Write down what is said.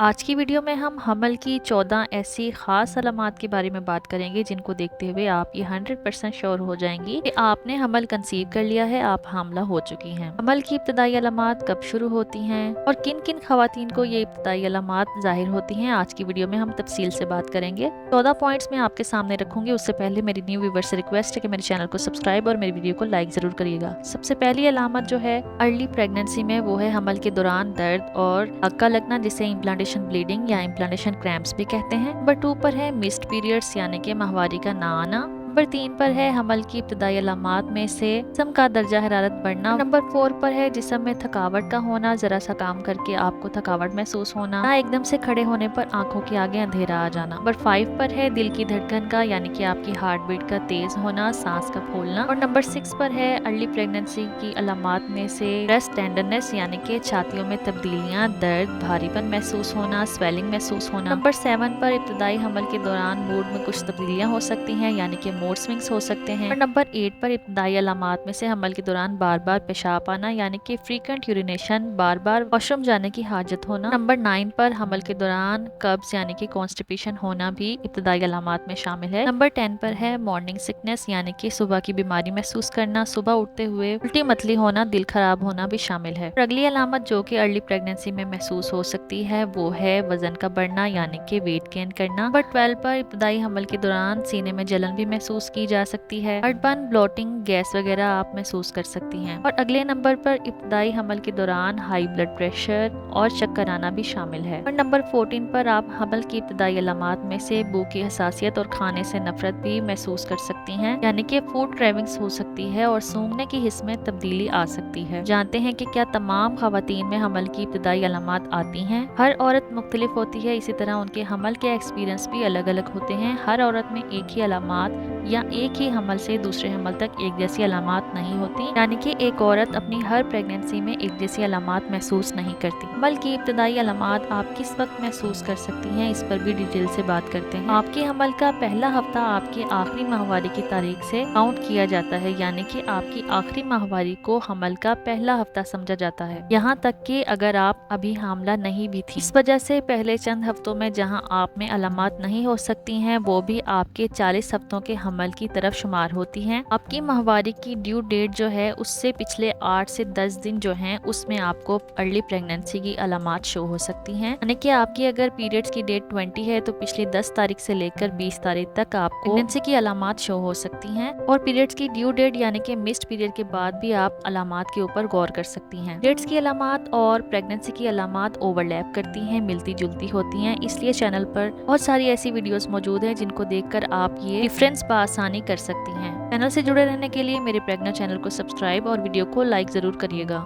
आज की वीडियो में हम हमल की 14 ऐसी खास अलामात के बारे में बात करेंगे जिनको देखते हुए आप ये 100% श्योर हो जाएंगी कि आपने हमल कंसीव कर लिया है, आप हामला हो चुकी हैं। हमल की इब्तदाई अलामात कब शुरू होती हैं और किन किन खवातीन को ये इब्तदाई अलामात जाहिर होती हैं, आज की वीडियो में हम तफसील से बात करेंगे। 14 पॉइंट्स में आपके सामने रखूंगी। उससे पहले मेरी न्यू व्यूअर्स से रिक्वेस्ट है कि मेरे चैनल को सब्सक्राइब और मेरी वीडियो को लाइक जरूर करिएगा। सबसे पहली अलामत जो है अर्ली प्रेगनेंसी में, वो है हमल के दौरान दर्द और धक्का लगना, जिसे इम्प्लांटेशन ब्लीडिंग या इम्प्लांटेशन क्रैम्प्स भी कहते हैं। नंबर 2 पर है मिस्ड पीरियड्स यानी कि माहवारी का ना आना। नंबर 3 पर है हमल की इब्तदाई अलामात में से जिस्म का दर्जा हरारत बढ़ना। नंबर 4 पर है जिस्म में थकावट का होना, जरा सा काम करके आपको थकावट महसूस होना, या एकदम से खड़े होने पर आंखों के आगे अंधेरा आ जाना। नंबर 5 पर है दिल की धड़कन का यानी कि आपकी हार्ट बीट का तेज होना, सांस का फूलना। और नंबर 6 पर है अर्ली प्रेगनेंसी की अलामात में से ब्रेस्ट टेंडरनेस यानी कि छातियों में तब्दीलियां, दर्द, भारीपन महसूस होना, स्वेलिंग महसूस होना। नंबर 7 पर इब्तदाई हमल के दौरान मूड में कुछ तब्दीलियां हो सकती हैं यानी कि मूड स्विंग्स हो सकते हैं। और नंबर 8 पर इब्तदाई अलामात में से हमल के दौरान बार बार पेशाब आना यानी कि फ्रीक्वेंट यूरिनेशन, बार बार वॉशरूम जाने की हाजत होना। नंबर 9 पर हमल के दौरान कब्ज यानी कि कॉन्स्टिपेशन होना भी इब्तदाई अलामात में शामिल है। नंबर 10 पर है मॉर्निंग सिकनेस यानी कि सुबह की बीमारी महसूस करना, सुबह उठते हुए उल्टी मतली होना, दिल खराब होना भी शामिल है। अगली अलामत जो कि अर्ली प्रेगनेंसी में महसूस हो सकती है वो है वजन का बढ़ना यानी कि वेट गेन करना। नंबर 12 पर इब्तदाई हमल के दौरान सीने में जलन भी महसूस की जा सकती है। हर्टबर्न, ब्लोटिंग, गैस वगैरह आप महसूस कर सकती हैं। और अगले नंबर पर इब्तदाई हमल के दौरान हाई ब्लड प्रेशर और चक्कर आना भी शामिल है। और नंबर 14 पर आप हमल की इब्तदाई अलामात में से भूख की हसासियत और खाने से नफरत भी महसूस कर सकती हैं यानी कि फूड क्रेविंग्स हो सकती है और सूंघने की हिस्स में तब्दीली आ सकती है। जानते हैं कि क्या तमाम खवातीन में हमल की इब्तदाई अलामात आती हैं। हर औरत मुख्तलिफ होती है, इसी तरह उनके हमल के एक्सपीरियंस भी अलग अलग होते हैं। हर औरत में एक ही अलामात या एक ही हमल से दूसरे हमल तक एक जैसी अलामात नहीं होती, यानी कि एक औरत अपनी हर प्रेगनेंसी में एक जैसी अलामात महसूस नहीं करती। हमल की इब्तदाई अलामात आप किस वक्त महसूस कर सकती हैं, इस पर भी डिटेल से बात करते हैं। आपके हमल का पहला हफ्ता आपकी आखिरी माहवारी की तारीख से काउंट किया जाता है, यानी कि आपकी आखिरी माहवारी को हमल का पहला हफ्ता समझा जाता है, यहाँ तक कि अगर आप अभी हामला नहीं भी थी। इस वजह से पहले चंद हफ्तों में जहाँ आप में अलामात नहीं हो सकती हैं, वो भी आपके 40 हफ्तों के हमल की तरफ शुमार होती हैं। आपकी माहवारी की ड्यू डेट जो है उससे पिछले 8 से 10 दिन जो हैं उसमें आपको अर्ली प्रेगनेंसी की अलामात शो हो सकती हैं, यानी कि आपकी अगर पीरियड्स की डेट 20 है तो पिछली 10 तारीख से लेकर 20 तारीख तक आपको प्रेगनेंसी की अलामात शो हो सकती हैं। और पीरियड्स की ड्यू डेट यानी कि मिस्ड पीरियड के बाद भी आप अलामात के ऊपर गौर कर सकती हैं। पीरियड्स की अलामात और प्रेगनेंसी की अलामात ओवरलैप करती हैं, मिलती जुलती होती हैं, इसलिए चैनल पर बहुत सारी ऐसी वीडियोस मौजूद हैं जिनको देखकर आप ये डिफरेंस आसानी कर सकती हैं। चैनल से जुड़े रहने के लिए मेरे प्रेग्नेंट चैनल को सब्सक्राइब और वीडियो को लाइक जरूर करिएगा।